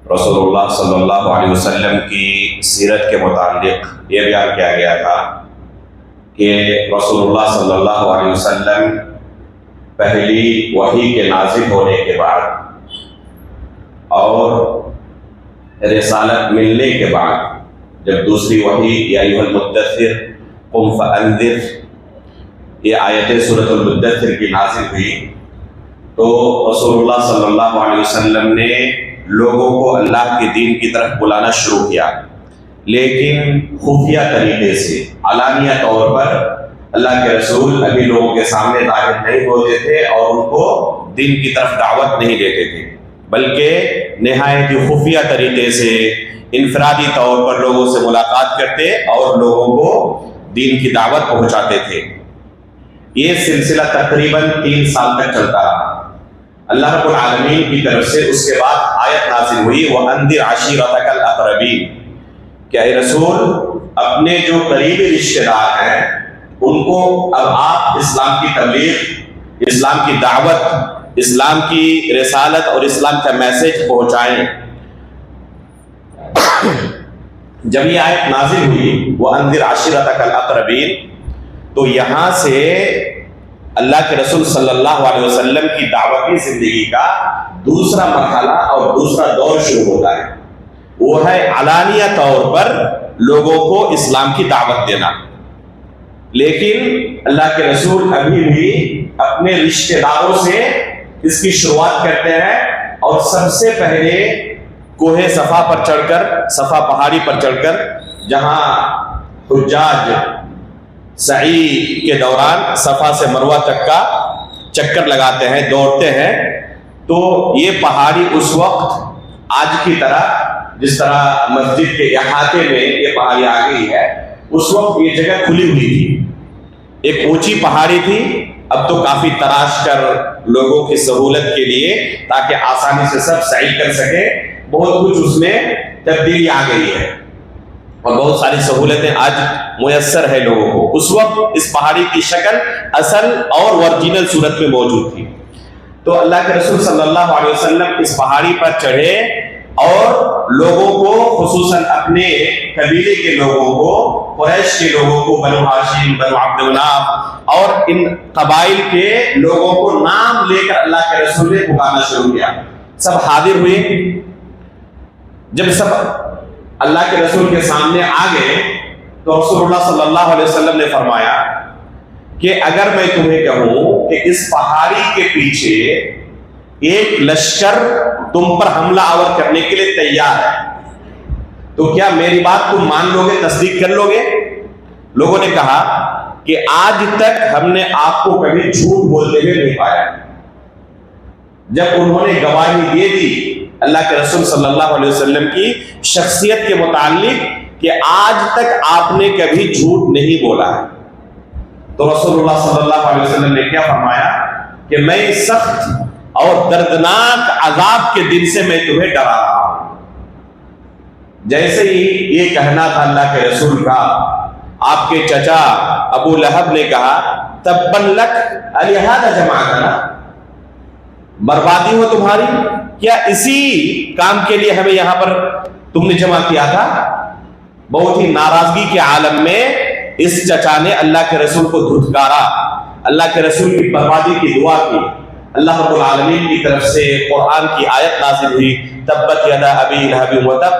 رسول صلی اللہ علیہ وسلم کی سیرت کے متعلق یہ بیان کیا گیا تھا کہ رسول صلی اللہ علیہ وسلم پہلی وحی کے نازل ہونے کے بعد اور رسالت ملنے کے بعد جب دوسری وحی یا ایھا المدثر قم فانذر یہ آیتیں سورۃ المدثر کی نازل ہوئی تو رسول اللہ صلی اللہ علیہ وسلم نے لوگوں کو اللہ کے دین کی طرف بلانا شروع کیا، لیکن خفیہ طریقے سے، علانیہ طور پر اللہ کے رسول ابھی لوگوں کے سامنے ظاہر نہیں ہوتے تھے اور ان کو دین کی طرف دعوت نہیں دیتے تھے، بلکہ نہایت ہی خفیہ طریقے سے انفرادی طور پر لوگوں سے ملاقات کرتے اور لوگوں کو دین کی دعوت پہنچاتے تھے۔ یہ سلسلہ تقریباً 3 سال تک چلتا رہا۔ اللہ رب العالمین کی طرف سے اس کے بعد آیت نازل ہوئی وَأَنذِرْ عَشِيرَتَكَ الْأَقْرَبِينَ کہ اے رسول اپنے جو قریبی رشتہ دار ہیں ان کو اب آپ اسلام کی تبلیغ، اسلام کی دعوت، اسلام کی رسالت اور اسلام کا میسج پہنچائیں۔ جب یہ آیت نازل ہوئی وَأَنذِرْ عَشِيرَتَكَ الْأَقْرَبِينَ تو یہاں سے اللہ کے رسول صلی اللہ علیہ وسلم کی دعوتی زندگی کا دوسرا مرحلہ اور دوسرا دور شروع ہوتا ہے، وہ ہے علانیہ طور پر لوگوں کو اسلام کی دعوت دینا۔ لیکن اللہ کے رسول ابھی بھی اپنے رشتہ داروں سے اس کی شروعات کرتے ہیں اور سب سے پہلے کوہ صفا پر چڑھ کر، صفا پہاڑی پر چڑھ کر، جہاں حجاج سعی کے دوران صفا سے مروہ تک کا چکر لگاتے ہیں، دوڑتے ہیں، تو یہ پہاڑی اس وقت آج کی طرح جس طرح مسجد کے احاطے میں یہ پہاڑی آ گئی ہے، اس وقت یہ جگہ کھلی ہوئی تھی، ایک اونچی پہاڑی تھی، اب تو کافی تراش کر لوگوں کی سہولت کے لیے تاکہ آسانی سے سب سعی کر سکے، بہت کچھ اس میں تبدیلی آ گئی ہے اور بہت ساری سہولتیں آج میسر ہے لوگوں کو۔ اس وقت اس پہاڑی کی شکل اصل اور ورجینل صورت میں موجود تھی۔ تو اللہ کے رسول صلی اللہ علیہ وسلم اس پہاڑی پر چڑھے اور لوگوں کو، خصوصاً اپنے قبیلے کے لوگوں کو، قریش کے لوگوں کو، بنو ہاشم، بنو عبد مناف اور ان قبائل کے لوگوں کو نام لے کر اللہ کے رسول نے پکارنا شروع کیا۔ سب حاضر ہوئے۔ جب سب اللہ کے رسول کے سامنے آ گئے تو رسول اللہ صلی اللہ علیہ وسلم نے فرمایا کہ اگر میں تمہیں کہوں کہ اس پہاڑی کے پیچھے ایک لشکر تم پر حملہ آور کرنے کے لیے تیار ہے تو کیا میری بات تم مان لو گے، تصدیق کر لو گے؟ لوگوں نے کہا کہ آج تک ہم نے آپ کو کبھی جھوٹ بولتے ہوئے نہیں پایا۔ جب انہوں نے گواہی دے دی اللہ کے رسول صلی اللہ علیہ وسلم کی شخصیت کے متعلق کہ آج تک آپ نے کبھی جھوٹ نہیں بولا ہے، تو رسول اللہ صلی اللہ علیہ وسلم نے کیا فرمایا کہ میں سخت اور دردناک عذاب کے دن سے میں تمہیں ڈرا رہا ہوں۔ جیسے ہی یہ کہنا تھا اللہ کے رسول کا، آپ کے چچا ابو لہب نے کہا تبًّ لک الیہذا جمعتنا، بربادی ہو تمہاری، کیا اسی کام کے لیے ہمیں یہاں پر تم نے جمع کیا تھا؟ بہت ہی ناراضگی کے عالم میں اس چچا نے اللہ کے رسول کو دھتکارا، اللہ کے رسول کی بربادی کی دعا کی۔ اللہ رب العالمین کی طرف سے قرآن کی آیت نازل ہوئی تبت یدا ابی لہب وتب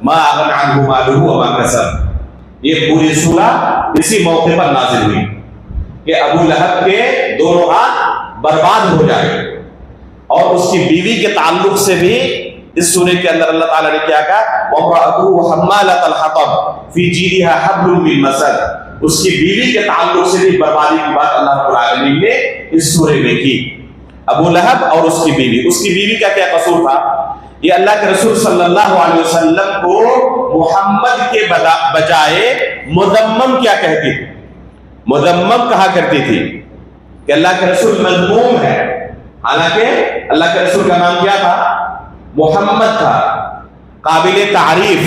ما اغنی عنہ مالہ وما کسب۔ یہ پوری سورہ اسی موقع پر نازل ہوئی کہ ابو لہب کے دونوں ہاتھ برباد ہو جائے، اور اس کی بیوی کے تعلق سے بھی اس سورے کے اندر اللہ تعالیٰ نے کیا کہا وَامْرَأَتُهُ حَمَّالَةَ الْحَطَبِ فِي جِيدِهَا حَبْلٌ مِّن مَّسَدٍ، اس کی بیوی کے تعلق سے بھی بربادی کی بات اللہ رب العالمین نے اس سورے میں کی۔ ابو لہب اور اس کی بیوی کا کیا قصور تھا؟ یہ اللہ کے رسول صلی اللہ علیہ وسلم کو محمد کے بجائے مذمم کیا کہتی تھی؟ مذمم کہا کرتی تھی کہ اللہ کے رسول مذموم ہے، حالانکہ اللہ کے رسول کا نام کیا تھا؟ محمد تھا، قابل تعریف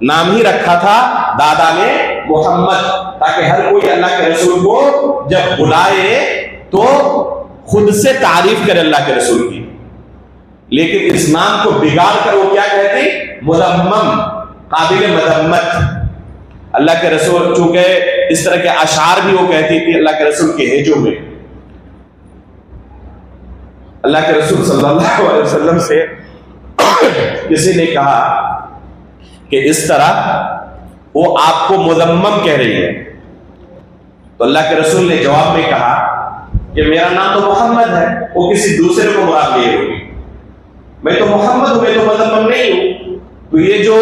نام ہی رکھا تھا دادا نے محمد، تاکہ ہر کوئی اللہ کے رسول کو جب بلائے تو خود سے تعریف کرے اللہ کے رسول کی۔ لیکن اس نام کو بگاڑ کر وہ کیا کہتی؟ مذمم، قابل مذمت۔ اللہ کے رسول چونکہ اس طرح کے اشعار بھی وہ کہتی تھی اللہ کے رسول کے ہجوں میں۔ اللہ کے رسول صلی اللہ علیہ وسلم سے کسی نے کہا کہ اس طرح وہ آپ کو مذمم کہہ رہی ہے، تو اللہ کے رسول نے جواب میں کہا کہ میرا نام تو محمد ہے، وہ کسی دوسرے کو مراد لیے ہوگی، میں تو محمد ہوں، میں تو مذمم نہیں ہوں، تو یہ جو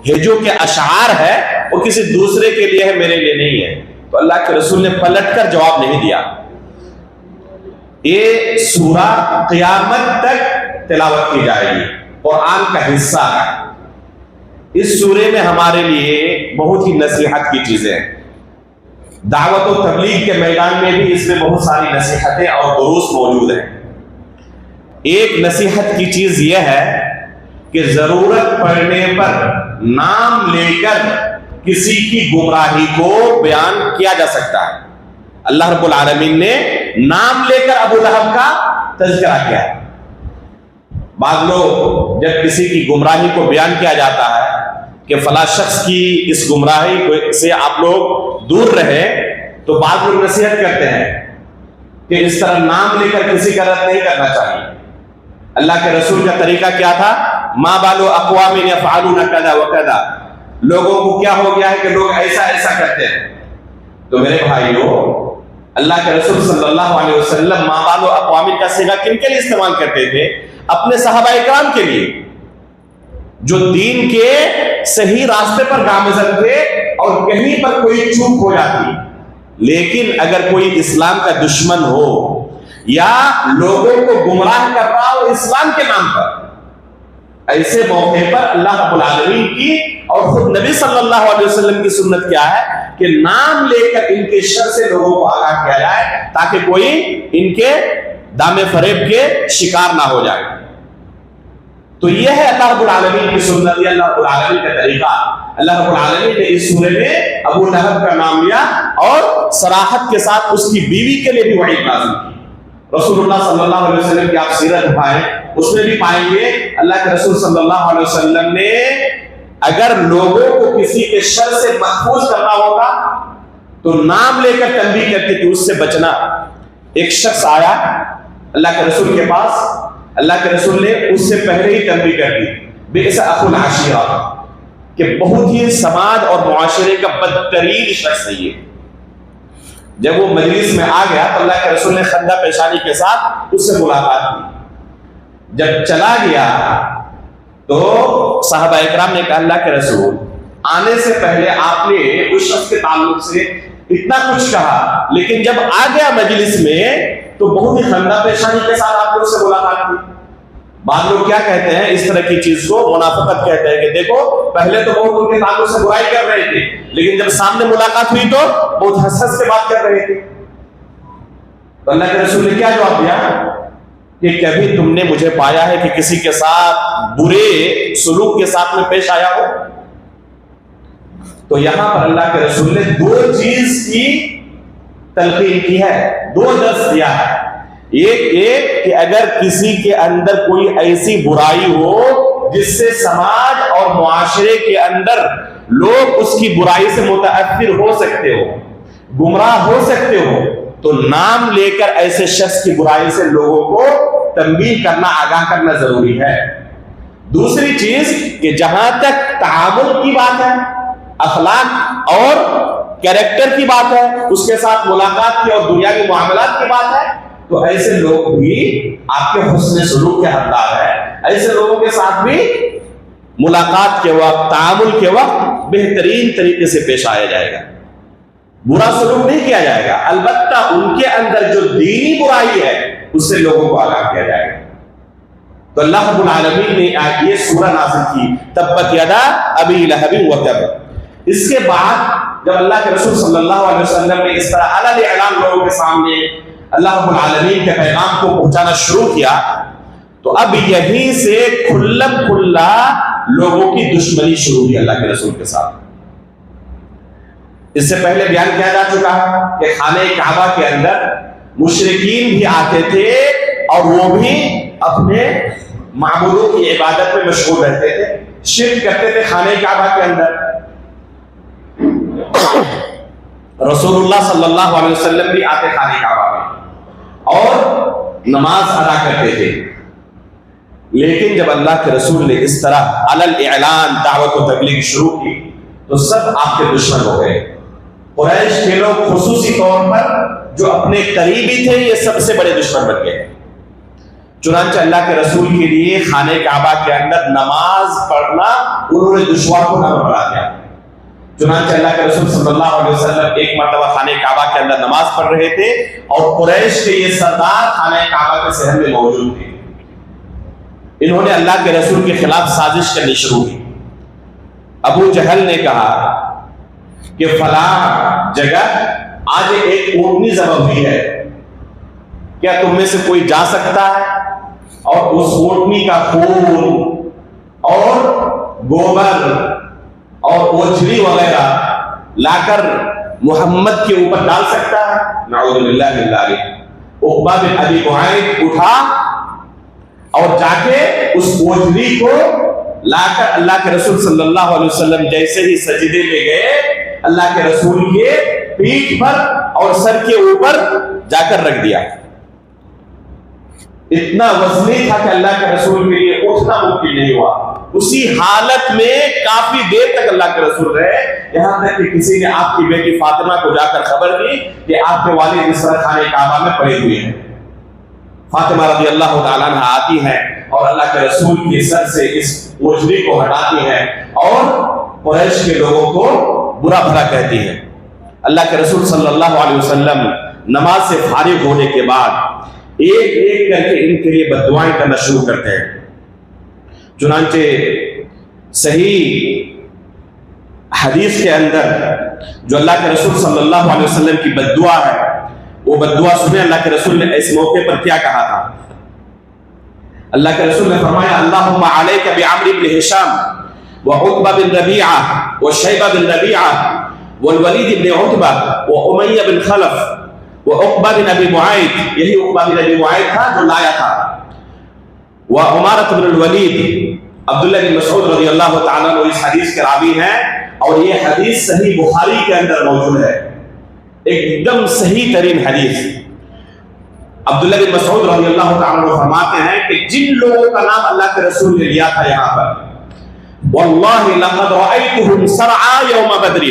ہجوں کے اشعار ہے وہ کسی دوسرے کے لیے ہے، میرے لیے نہیں ہے۔ تو اللہ کے رسول نے پلٹ کر جواب نہیں دیا۔ یہ سورہ قیامت تک تلاوت کی جائے گی، قرآن کا حصہ ہے۔ اس سورے میں ہمارے لیے بہت ہی نصیحت کی چیزیں ہیں۔ دعوت و تبلیغ کے میدان میں بھی اس میں بہت ساری نصیحتیں اور دروس موجود ہیں۔ ایک نصیحت کی چیز یہ ہے کہ ضرورت پڑنے پر نام لے کر کسی کی گمراہی کو بیان کیا جا سکتا ہے۔ اللہ رب العالمین نے نام لے کر ابو لہب کا تذکرہ کیا۔ بعض لوگ جب کسی کی گمراہی کو بیان کیا جاتا ہے کہ فلاں شخص کی اس گمراہی سے آپ لوگ دور رہے، تو بعض لوگ نصیحت کرتے ہیں کہ اس طرح نام لے کر کسی کا رد نہیں کرنا چاہیے۔ اللہ کے رسول کا طریقہ کیا تھا؟ ما بالو اقوام یفعلون کذا وکذا، لوگوں کو کیا ہو گیا ہے کہ لوگ ایسا ایسا کرتے ہیں۔ تو میرے بھائیو، اللہ کے رسول صلی اللہ علیہ وسلم ما بالو اقوام کا صیغہ کن کے لیے استعمال کرتے تھے؟ اپنے صحابہ اکرام کے لیے، جو دین کے صحیح راستے پر گامزن تھے اور کہیں پر کوئی چوک ہو جاتی۔ لیکن اگر کوئی اسلام کا دشمن ہو یا لوگوں کو گمراہ کر رہا ہو اسلام کے نام پر، ایسے موقع پر اللہ رب العالمین کی اور خود نبی صلی اللہ علیہ وسلم کی سنت کیا ہے کہ نام لے کر ان کے شر سے لوگوں کو آگاہ کیا جائے، تاکہ کوئی ان کے دام فریب کے شکار نہ ہو جائے۔ تو یہ ہے اللہ رب العالمین کی سنت، یہ اللہ رب العالمین کا طریقہ۔ اللہ رب العالمین نے اس سورے میں ابو لہب کا نام لیا اور صراحت کے ساتھ اس کی بیوی کے لیے بھی وعید نازل کی۔ رسول اللہ صلی اللہ علیہ وسلم کی آپ سیرت اٹھائیں، اس میں بھی پائیں گے اللہ کے رسول صلی اللہ علیہ وسلم نے اگر لوگوں کو کسی کے شر سے محفوظ کرنا ہوگا تو نام لے کر تنبیہ کرتے کہ اس سے بچنا۔ ایک شخص آیا اللہ کے رسول کے پاس، اللہ کے رسول نے اس سے پہلے ہی تنبیہ کر دی، بئس اخو العشیرہ، کہ بہت ہی سماج اور معاشرے کا بدترین شخص ہے یہ۔ جب وہ مجلس میں آ گیا تو اللہ کے رسول نے خندہ پیشانی کے ساتھ اس سے ملاقات کی۔ جب چلا گیا تو صحابہ اکرام نے کہا اللہ کے رسول، آنے سے پہلے آپ نے اس شخص کے تعلق سے اتنا کچھ کہا، لیکن جب آ گیا مجلس میں تو بہت ہی خندہ پیشانی کے ساتھ آپ نے اس سے ملاقات کی۔ بعض لوگ کیا کہتے ہیں، اس طرح کی چیز کو منافقت کہتے ہیں کہ دیکھو پہلے تو بہت ان کے تعلق سے برائی کر رہے تھے، لیکن جب سامنے ملاقات ہوئی تو بہت ہنس ہنس کے بات کر رہے تھے۔ تو اللہ کے رسول نے کیا جواب دیا کہ کبھی تم نے مجھے پایا ہے کہ کسی کے ساتھ برے سلوک کے ساتھ میں پیش آیا ہو؟ تو یہاں پر اللہ کے رسول نے دو چیز کی تلقین کی ہے، دو درس دیا ہے۔ ایک کہ اگر کسی کے اندر کوئی ایسی برائی ہو جس سے سماج اور معاشرے کے اندر لوگ اس کی برائی سے متاثر ہو سکتے ہو، گمراہ ہو سکتے ہو، تو نام لے کر ایسے شخص کی برائی سے لوگوں کو تنبیہ کرنا، آگاہ کرنا ضروری ہے۔ دوسری چیز کہ جہاں تک تعامل کی بات ہے، اخلاق اور کیریکٹر کی بات ہے، اس کے ساتھ ملاقات کی اور دنیا کے معاملات کی بات ہے، تو ایسے لوگ بھی آپ کے حسن سلوک کے حقدار ہیں۔ ایسے لوگوں کے ساتھ بھی ملاقات کے وقت، تعامل کے وقت بہترین طریقے سے پیش آیا جائے گا، برا سلوک نہیں کیا جائے گا، البتہ ان کے اندر جو دینی برائی ہے اس سے لوگوں کو آگاہ کیا جائے گا۔ تو اللہ رب العالمین نے یہ سورہ نازل کی، تبت یدا ابی لہب وتب۔ اس کے بعد جب اللہ کے رسول صلی اللہ علیہ وسلم نے اس طرح علن اعلان لوگوں کے سامنے اللہ رب العالمین کے پیغام کو پہنچانا شروع کیا، تو اب یہیں سے کھلم کھلا لوگوں کی دشمنی شروع ہوئی اللہ کے رسول کے ساتھ۔ اس سے پہلے بیان کیا جا چکا کہ خانہ کعبہ کے اندر مشرکین بھی آتے تھے اور وہ بھی اپنے معبودوں کی عبادت میں مشغول رہتے تھے، شرک کرتے تھے خانہ کعبہ کے اندر۔ رسول اللہ صلی اللہ علیہ وسلم بھی آتے خانہ کعبہ میں اور نماز ادا کرتے تھے، لیکن جب اللہ کے رسول نے اس طرح علل اعلان دعوت و تبلیغ شروع کی تو سب آپ کے دشمن ہو گئے۔ قریش کے لوگ خصوصی طور پر جو اپنے قریبی تھے یہ سب سے بڑے دشمن بن گئے۔ چنانچہ اللہ کے رسول کے لیے خانہ کعبہ کے اندر نماز پڑھنا انہوں نے دشوار کو نہ بنا دیا۔ چنانچہ اللہ کے رسول صلی اللہ علیہ وسلم ایک مرتبہ خانہ کعبہ کے اندر نماز پڑھ رہے تھے اور قریش کے یہ سردار خانہ کعبہ کے صحن میں موجود تھے۔ انہوں نے اللہ کے رسول کے خلاف سازش کرنی شروع کی۔ ابو جہل نے کہا کہ فلاں جگہ آج ایک اونٹنی ذبح ہوئی ہے، کیا تم میں سے کوئی جا سکتا ہے اور اس اونٹنی کا خون اور گوبر اور اوجھلی وغیرہ لا کر محمد کے اوپر ڈال سکتا ہے؟ نعوذ باللہ من ذالک۔ عقبہ بن ابی معیط اٹھا اور جا کے اس اوجھلی کو لا کر اللہ کے رسول صلی اللہ علیہ وسلم جیسے ہی سجدے میں گئے، اللہ کے رسول کے پیٹھ پر اور سر کے اوپر جا کر رکھ دیا۔ اتنا وزنی تھا کہ اللہ کے رسول کے لیے اٹھنا ممکن نہیں ہوا۔ اسی حالت میں کافی دیر تک اللہ کے رسول رہے، یہاں تک کہ کسی نے آپ کی بیٹی فاطمہ کو جا کر خبر دی کہ آپ کے والد اس طرح خانہ کعبہ میں پڑے ہوئے ہیں۔ فاطمہ رضی اللہ تعالیٰ عنہ آتی ہیں اور اللہ کے رسول کے سر سے اس اوجھلی کو ہٹاتی ہیں اور قریش کے لوگوں کو برا بھلا کہتی ہیں۔ اللہ کے رسول صلی اللہ علیہ وسلم نماز سے فارغ ہونے کے بعد ایک ایک کر کے ان کے لیے بددعائیں کرنا شروع کرتے ہیں۔ چنانچہ صحیح حدیث کے اندر جو اللہ کے رسول صلی اللہ علیہ وسلم کی بددعا ہے وہ بددعا سنیں اللہ کے رسول نے اس موقع پر کیا کہا تھا۔ اللہ کے رسول نے فرمایا اللہم علیک بعمر بن ہشام وعتبہ بن ربیعہ وشیبہ بن ربیعہ والولید بن عتبہ وامیہ بن خلف وعقبہ بن ابی معیط، یہی عقبہ بن ابی معیط تھا جو لایا تھا، وعمارۃ بن الولید۔ عبداللہ بن مسعود رضی اللہ تعالیٰ عنہ اس حدیث کے راوی ہیں اور یہ حدیث صحیح بخاری کے اندر موجود ہے، ایک دم صحیح ترین حدیث۔ عبداللہ بن مسعود رضی اللہ تعالیٰ عنہ فرماتے ہیں کہ جن لوگوں کا نام اللہ کے رسول نے لیا تھا یہاں پر، واللہ لقد رأیتهم سرعا یوم بدر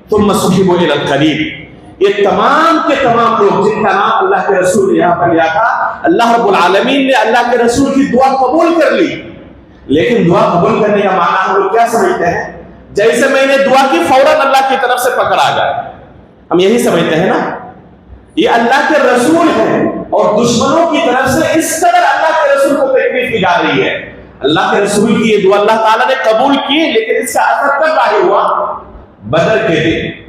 ثم سحبوا الی القلیب، یہ تمام کے تمام لوگ جن کا نام اللہ کے رسول نے یہاں پر لیا تھا، اللہ رب العالمین نے اللہ کے رسول کی دعا قبول کر لی۔ لیکن دعا قبول کرنے کا معنی ہم لوگ کیا سمجھتے ہیں؟ جیسے میں نے دعا کی فوراً اللہ کی طرف سے پکڑ آ جائے، ہم یہی سمجھتے ہیں نا۔ یہ اللہ کے رسول ہیں اور دشمنوں کی طرف سے اس قدر اللہ کے رسول کو تکلیف دی جا رہی ہے۔ اللہ کے رسول کی یہ دعا اللہ تعالیٰ نے قبول کی، لیکن اس کا اثر کب ظاہر ہوا؟ بدر کے دن،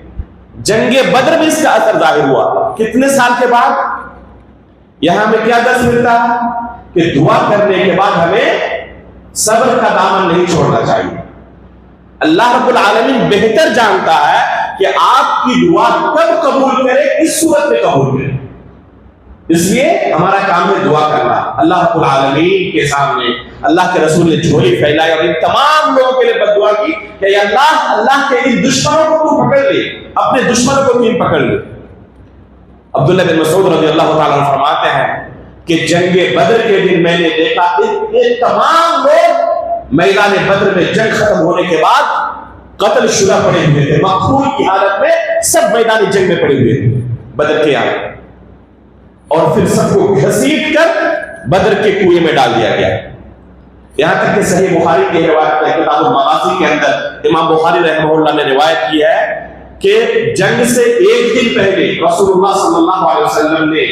جنگ بدر میں اس کا اثر ظاہر ہوا۔ کتنے سال کے بعد؟ یہاں ہمیں کیا درس ملتا ہے کہ دعا کرنے کے بعد ہمیں صبر کا دامن نہیں چھوڑنا چاہیے۔ اللہ رب العالمین بہتر جانتا ہے کہ آپ کی دعا کب قبول کرے، کس صورت میں قبول کرے، اس لیے ہمارا کام ہے دعا کرنا۔ اللہ رب العالمین کے سامنے اللہ کے رسول نے جھولی پھیلائی اور ان تمام لوگوں کے لیے بددعا کی کہ اللہ کے ان دشمنوں کو تو پکڑ لے، اپنے دشمنوں کو تم پکڑ لے۔ عبداللہ بن مسعود رضی اللہ تعالیٰ عنہ فرماتے ہیں کہ جنگ بدر کے دن میں نے دیکھا یہ تمام لوگ میدان بدر میں جنگ ختم ہونے کے بعد قتل شدہ پڑے ہوئے تھے، مقتول کی حالت میں سب میدان جنگ میں پڑے ہوئے تھے بدر کے آگے، اور پھر سب کو گھسیٹ کر بدر کے کنویں میں ڈال دیا گیا۔ یہاں تک کہ صحیح بخاری کی روایت ہے، کتاب المغازی کے اندر امام بخاری رحمہ اللہ نے روایت کی ہے کہ جنگ سے ایک دن پہلے رسول اللہ صلی اللہ علیہ وسلم نے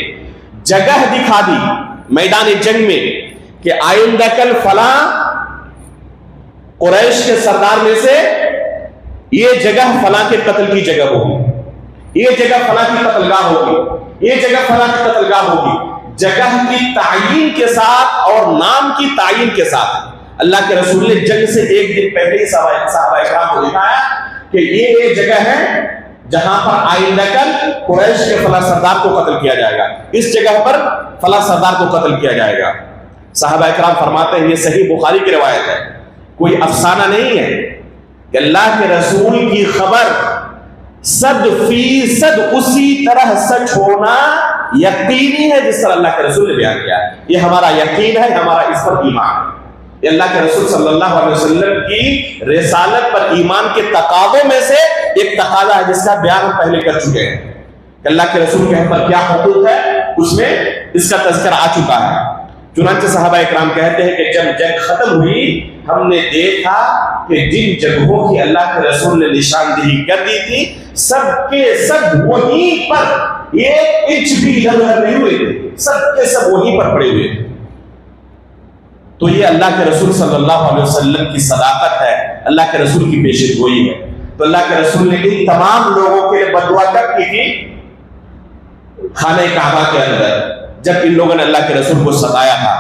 جگہ دکھا دی میدان جنگ میں کہ آئندہ کل فلاں قریش کے سردار میں سے یہ جگہ فلاں کے قتل کی جگہ ہوگی، یہ جگہ فلاں کی قتل گاہ ہوگی، یہ جگہ فلاں کی قتل گاہ ہوگی۔ جگہ کی تعین کے ساتھ اور نام کی تعین کے ساتھ اللہ کے رسول نے جنگ سے ایک دن پہلے ہی صحابہ اکرام کو دکھایا کہ یہ ایک جگہ ہے جہاں پر آئندہ کل قریش کے فلاں سردار کو قتل کیا جائے گا، اس جگہ پر فلاں سردار کو قتل کیا جائے گا۔ صحابہ اکرام فرماتے ہیں، یہ صحیح بخاری کی روایت ہے، کوئی افسانہ نہیں ہے کہ اللہ کے رسول کی خبر 100% اسی طرح سچ ہونا یقینی ہے جس طرح اللہ کے رسول نے بیان کیا ہے۔ یہ ہمارا یقین ہے، ہمارا اس پر ایمان ہے۔ یہ اللہ کے رسول صلی اللہ علیہ وسلم کی رسالت پر ایمان کے تقاضوں میں سے ایک تقاضا ہے، جس کا بیان ہم پہلے کر چکے ہیں کہ اللہ کے رسول کے ہم پر کیا حقوق ہے، اس میں اس کا تذکرہ آ چکا ہے۔ چنانچہ صحابہ اکرام کہتے ہیں کہ جب جنگ ختم ہوئی، ہم نے دیکھا کہ جن جگہوں کی اللہ کے رسول نے نشاندہی کر دی تھی، سب کے سب وہیں پر ایک انچ بھی ادھر ادھر نہیں ہوئے تھے، سب کے سب وہیں پر پڑے ہوئے تھے۔ تو یہ اللہ کے رسول صلی اللہ علیہ وسلم کی صداقت ہے، اللہ کے رسول کی پیشن گوئی ہے۔ تو اللہ کے رسول نے ان تمام لوگوں کے لیے بددعا کب کی تھی؟ خانہ کعبہ کے اندر، جب ان لوگوں نے اللہ کے رسول کو ستایا تھا۔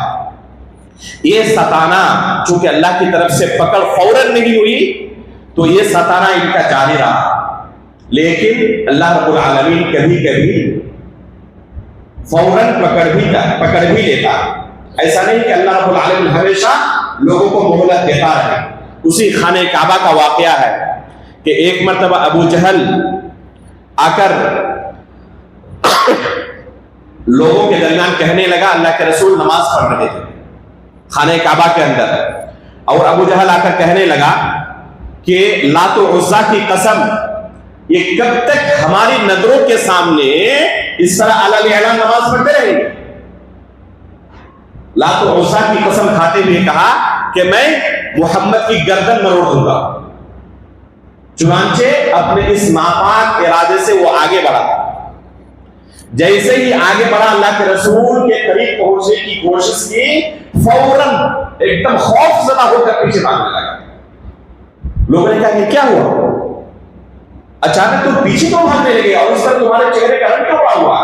یہ ستانا چونکہ اللہ کی طرف سے پکڑ فوراً نہیں ہوئی، تو یہ ستانا ان کا جاری رہا، لیکن اللہ رب العالمین کبھی کبھی فوراً پکڑ بھی لیتا۔ ایسا نہیں کہ اللہ رب العالمین ہمیشہ لوگوں کو مہلت دیتا رہے۔ اسی خانہ کعبہ کا واقعہ ہے کہ ایک مرتبہ ابو جہل آ کر لوگوں کے درمیان کہنے لگا، اللہ کے رسول نماز پڑھ رہے تھے خانہ کعبہ کے اندر، اور ابو جہل آ کر کہنے لگا کہ لات و عزا کی قسم، یہ کب تک ہماری نظروں کے سامنے اس طرح علی اعلان نماز پڑھتے رہیں گے؟ لات و عزا کی قسم کھاتے ہوئے کہا کہ میں محمد کی گردن مروڑ دوں گا۔ چنانچہ اپنے اس ناپاک ارادے سے وہ آگے بڑھا۔ جیسے ہی آگے بڑھا، اللہ کے رسول کے قریب پہنچنے کی کوشش کی، فوراً ایک دم خوف زدہ ہو کر پیچھے بھاگنے لگا۔ لوگوں نے کہا کہ کیا ہوا؟ اچانک تم پیچھے کیوں بھاگنے لگے اور اس پر تمہارے چہرے کا رنگ کیوں پڑا ہوا؟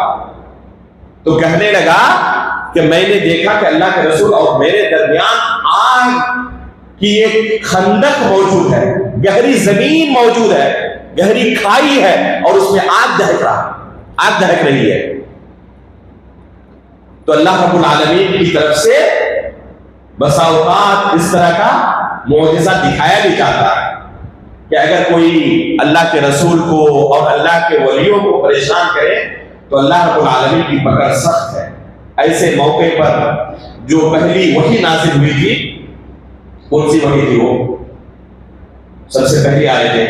تو کہنے لگا کہ میں نے دیکھا کہ اللہ کے رسول اور میرے درمیان آگ کی ایک خندق موجود ہے، گہری زمین موجود ہے، گہری کھائی ہے، اور اس میں آگ دہک رہی ہے۔ تو اللہ رب العالمین کی طرف سے بسا اوقات اس طرح کا معجزہ دکھایا بھی جاتا ہے کہ اگر کوئی اللہ کے رسول کو اور اللہ کے ولیوں کو پریشان کرے تو اللہ رب العالمین کی پکڑ سخت ہے۔ ایسے موقع پر جو پہلی وحی نازل ہوئی تھی، کون سی وحی تھی؟ وہ سب سے پہلی آیت ہے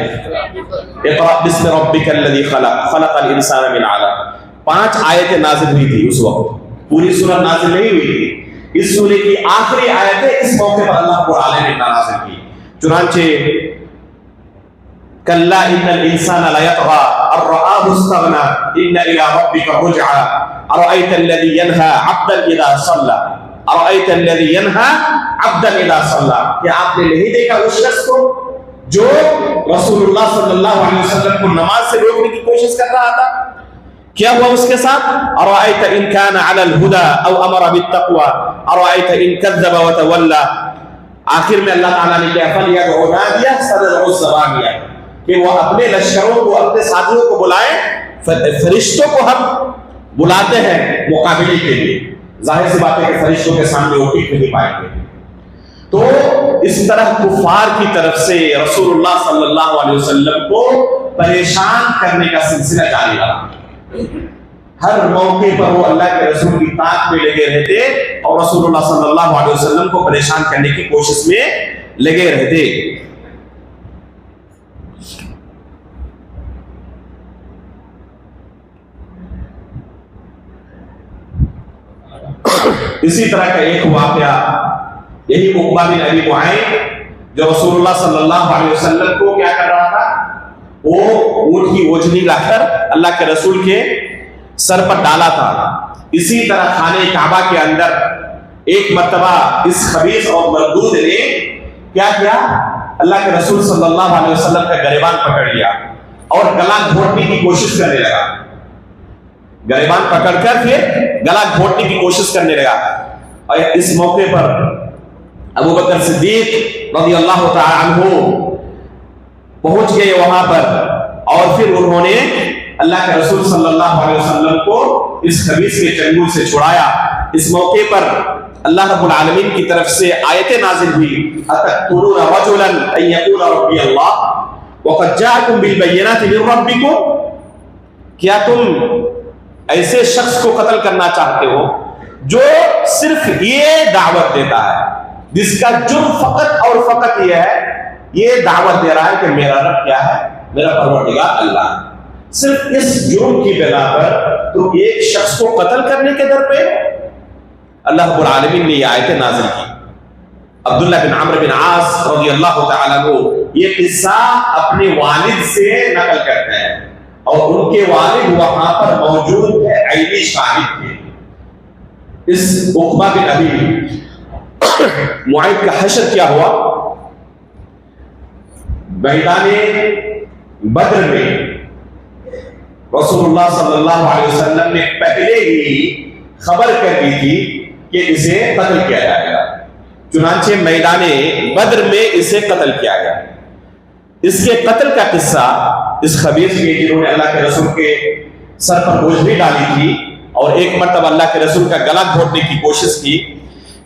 اقرأ بسم ربک الذی خلق خلق الانسان من علق۔ 5 آیتیں نازل ہوئی تھی اس وقت، پوری سورت نازل نہیں ہوئی تھی۔ اس سورے کی آخری آیت ہے، اس موقع پر اللہ رب العالمین نے نازل کی۔ چنانچہ کلا ان الانسان لیطغى ان رآہ استغنى ان الى ربک الرجعى ارأیت الذی ینہى عبدا اذا صلی ارأیت الذی ینہى عبدا اذا صلی۔ کیا آپ نے نہیں دیکھا اس شخص کو جو رسول اللہ صلی اللہ علیہ وسلم کو نماز سے روکنے کی کوشش کر رہا تھا؟ کیا ہوا اس کے ساتھ؟ ارأیت ان کان علی الہدی او امر بالتقوی ارأیت ان کذب وتولی۔ آخر میں اللہ تعالیٰ نے کیا فلیدع نادیہ سندع الزبانیہ، کہ وہ اپنے لشکروں کو، اپنے ساتھیوں کو بلائیں۔ فرشتوں کو ہم بلاتے ہیں مقابلے کے لیے، ظاہر سی بات ہے کہ فرشتوں کے سامنے وہ ٹک نہیں پائیں گے۔ تو اس طرح کفار کی طرف سے رسول اللہ صلی اللہ علیہ وسلم کو پریشان کرنے کا سلسلہ جاری رہا۔ ہر موقع پر وہ اللہ کے رسول کی طاعت میں لگے رہتے اور رسول اللہ صلی اللہ علیہ وسلم کو پریشان کرنے کی کوشش میں لگے رہتے۔ اسی طرح کا ایک واقعہ یہی عقبہ بن ابی معیط جو رسول اللہ صلی اللہ علیہ وسلم کو کیا کر رہا تھا، وہ اونٹ کی اوجھنی لا کر اللہ کے رسول کے سر پر ڈالا تھا۔ اسی طرح خانہ کعبہ کے اندر ایک مرتبہ اس خبیث اور مردود نے کیا کیا، اللہ کے رسول صلی اللہ علیہ وسلم کا گریبان پکڑ لیا اور گلا گھونٹنے کی کوشش کرنے لگا۔ گریبان پکڑ کر پھر گلا گھونٹنے کی کوشش کرنے لگا، اور اس موقع پر ابو بکر صدیق رضی اللہ تعالی عنہ پہنچ گئے وہاں پر، اور پھر انہوں نے اللہ کے رسول صلی اللہ علیہ وسلم کو اس خبیث کے چنگل سے چھڑایا۔ اس موقع پر اللہ رب العالمین کی طرف سے آیتیں نازل ہوئی اتقتلون رجلا ان یقول ربی اللہ وقد جاءکم بالبینات من ربکم، کیا تم ایسے شخص کو قتل کرنا چاہتے ہو جو صرف یہ دعوت دیتا ہے، جس کا جرم فقط اور فقط یہ ہے، یہ دعوت دے رہا ہے کہ میرا رب کیا ہے، میرا پروردگار اللہ ہے، صرف اس جرم کی بنا پر تو ایک شخص کو قتل کرنے کے در پہ اللہ رب العالمین نے یہ آیتیں نازل کی۔ عبداللہ بن عمرو بن عاص رضی اللہ تعالیٰ عنہ یہ قصہ اپنے والد سے نقل کرتے ہیں، اور ان کے والد وہاں پر موجود ہے، عینی شاہد تھے۔ اس عقبہ بن ابی معیط کا حشر کیا ہوا؟ میدان بدر میں رسول اللہ صلی اللہ علیہ وسلم نے پہلے ہی خبر کر دی تھی کہ اسے قتل کیا جائے گا، چنانچہ میدان بدر میں اسے قتل کیا گیا۔ اس کے قتل کا قصہ اس خبیث کے جنہوں نے اللہ کے رسول کے سر پر بوجھ بھی ڈالی تھی اور ایک مرتبہ اللہ کے رسول کا گلا گھونٹنے کی کوشش کی،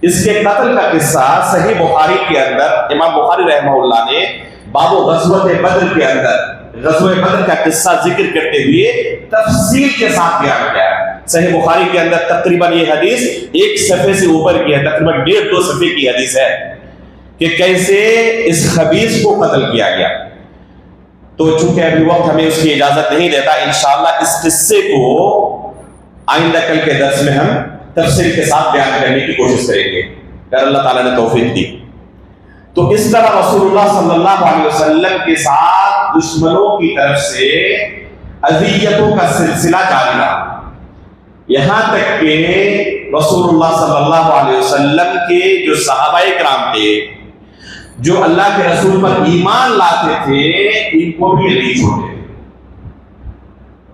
اس کے قتل کا قصہ صحیح بخاری کے اندر امام بخاری رحمہ اللہ نے باب غزوۃ بدر کے اندر غزوہ بدر کا قصہ ذکر کرتے ہوئے تفصیل کے ساتھ بیان کیا ہے۔ صحیح بخاری کے اندر تقریباً یہ حدیث ایک صفحے سے اوپر کی ہے، تقریباً 1.5-2 صفحے کی حدیث ہے کہ کیسے اس خبیث کو قتل کیا گیا۔ تو چونکہ ابھی وقت ہمیں اس کی اجازت نہیں دیتا، انشاءاللہ اس قصے کو آئندہ کل کے درس میں ہم تفصیل کے ساتھ بیان کرنے کی کوشش کریں گے اگر اللہ تعالیٰ نے توفیق دی۔ تو اس طرح رسول اللہ صلی اللہ علیہ وسلم کے ساتھ دشمنوں کی طرف سے اذیتوں کا سلسلہ جاری رہا، یہاں تک کہ رسول اللہ صلی اللہ علیہ وسلم کے جو صحابہ کرام تھے، جو اللہ کے رسول پر ایمان لاتے تھے، ان کو بھی نہیں چھوڑے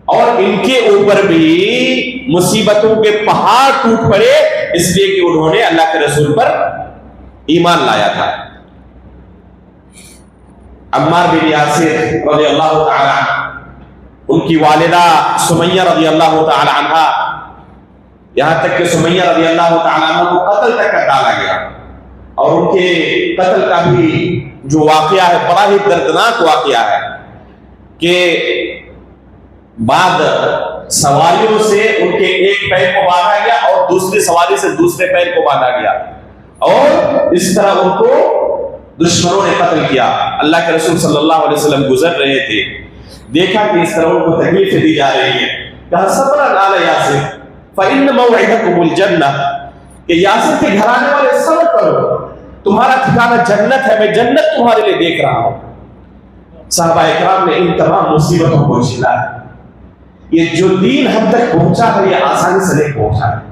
اور ان کے اوپر بھی مصیبتوں کے پہاڑ ٹوٹ پڑے، اس لیے کہ انہوں نے اللہ کے رسول پر ایمان لایا تھا۔ عمار بن یاسر رضی اللہ تعالی عنہ، ان کی والدہ سمیہ رضی اللہ تعالی عنہ، یہاں تک کہ سمیہ رضی اللہ تعالی عنہ کو قتل تک کر ڈالا گیا، اور ان کے قتل کا بھی جو واقعہ ہے بڑا ہی دردناک واقعہ ہے کہ بعد سواریوں سے ان کے ایک پیر کو باندھا گیا اور دوسری سواری سے دوسرے پیر کو باندھا گیا، اور اس طرح ان کو دشمنوں نے قتل کیا۔ اللہ کے رسول صلی اللہ علیہ وسلم گزر رہے تھے، دیکھا کہ اس طرح ان کو تکلیفیں دی جا رہی ہیں، کہا صبر علی یاسر فإن موعدکم الجنہ، کہ یاسر کے گھرانے والے صبر کرو، تمہارا ٹھکانہ جنت ہے، میں جنت تمہارے لیے دیکھ رہا ہوں۔ صحابہ اکرام نے ان تمام مصیبتوں کو جھیلا ہے۔ یہ جو دین ہم تک پہنچا ہے یہ آسانی سے نہیں پہنچا ہے،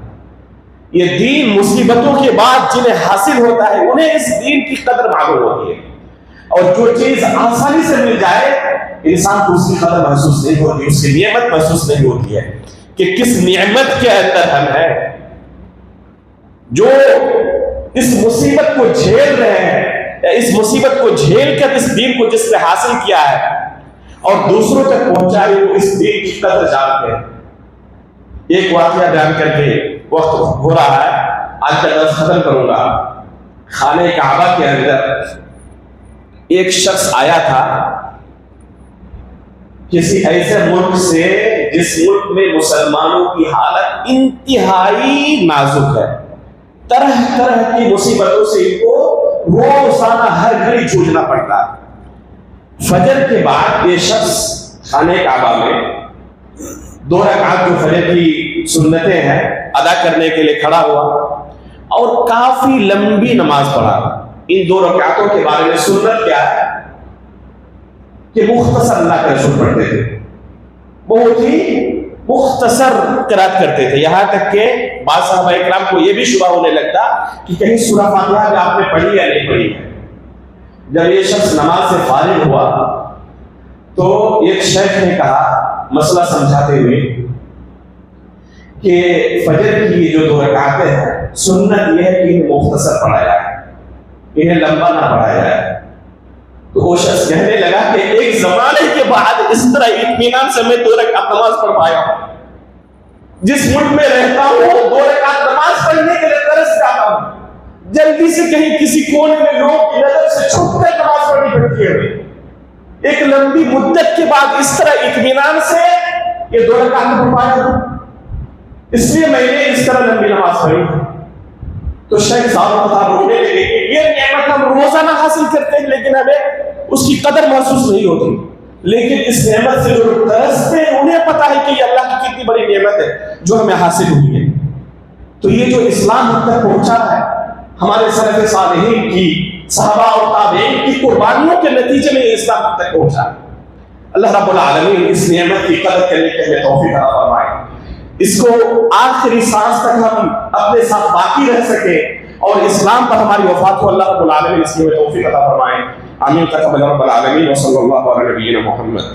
یہ دین مصیبتوں کے بعد جنہیں حاصل ہوتا ہے انہیں اس دین کی قدر معلوم ہوتی ہے، اور جو چیز آسانی سے مل جائے انسان کو اس کی قدر محسوس نہیں ہوتی، اس کی نعمت محسوس نہیں ہوتی ہے کہ کس نعمت کے اندر ہم ہیں۔ جو اس مصیبت کو جھیل رہے ہیں، اس مصیبت کو جھیل کر اس دین کو جس نے حاصل کیا ہے اور دوسروں تک پہنچائے، وہ اس دین کی قدر جانتے ہیں۔ ایک واقعہ بیان کر کے وقت ہو رہا ہے، آج کا درس ختم کروں گا۔ خانہ کعبہ کے اندر ایک شخص آیا تھا کسی ایسے ملک سے جس ملک میں مسلمانوں کی حالت انتہائی نازک ہے، طرح طرح کی مصیبتوں سے ان کو روزانہ ہر گھڑی جوجھنا پڑتا ہے۔ فجر کے بعد یہ شخص خانہ کعبہ میں 2 رکعت جو فجر کی سنتیں ہیں ادا کرنے کے لیے کھڑا ہوا اور کافی لمبی نماز پڑھا۔ ان 2 رکعتوں کے بارے میں سنت کیا ہے کہ مختصر اللہ کے رسول پڑھتے تھے، بہت ہی مختصر قرات کرتے تھے، یہاں تک کہ بعض صحابہ اکرام کو یہ بھی شبہ ہونے لگتا کہ کہیں سورہ فاتحہ آپ نے پڑھی یا نہیں پڑھی ہے۔ جب یہ شخص نماز سے فارغ ہوا تو ایک شیخ نے کہا مسئلہ سمجھاتے ہوئے کہ فجر کی جو 2 رکعتیں ہیں سنت یہ ہے کہ انہیں مختصر پڑھا جائے، انہیں لمبا نہ پڑھا جائے۔ تو وہ شخص کہنے لگا کہ ایک زمانے کے بعد اس طرح اطمینان سے میں 2 رکعت نماز پڑھ پایا ہوں۔ جس ملک میں رہتا ہوں 2 رکعت نماز پڑھنے کے لیے ترس جاتا ہوں، جلدی سے کہیں کسی کونے میں لوگ کی نظر سے چھپ کر نماز پڑھنی پڑتی ہے۔ ایک لمبی مدت کے بعد اس طرح اطمینان سے یہ 2 رکعت پڑھ پایا ہوں، اس لیے میں نے اس طرح لمبی نماز پڑھی۔ تو شیخ صاحب رونے لگے کہ یہ نعمت ہم روزانہ حاصل کرتے ہیں لیکن ہمیں اس کی قدر محسوس نہیں ہوتی، لیکن اس نعمت سے جو لوگ ترستے ہیں انہیں پتا ہے کہ یہ اللہ کی کتنی بڑی نعمت ہے جو ہمیں حاصل ہوئی ہے۔ تو یہ جو اسلام ہم تک پہنچا ہے ہمارے سلف صالحین کی، صحابہ اور تابعین کی قربانیوں کے نتیجے میں یہ اسلام ہم تک پہنچا۔ اللہ رب العالمین اس نعمت کی قدر کرنے کے ہمیں توفیق عطا فرمائے، اس کو آخری سانس تک ہم اپنے ساتھ باقی رہ سکے اور اسلام پر ہماری وفات کو اللہ رب العالمین اس کی ہمیں توفیق عطا فرمائے۔ آمین تقبل رب العالمین وصلی اللہ علی نبینا محمد۔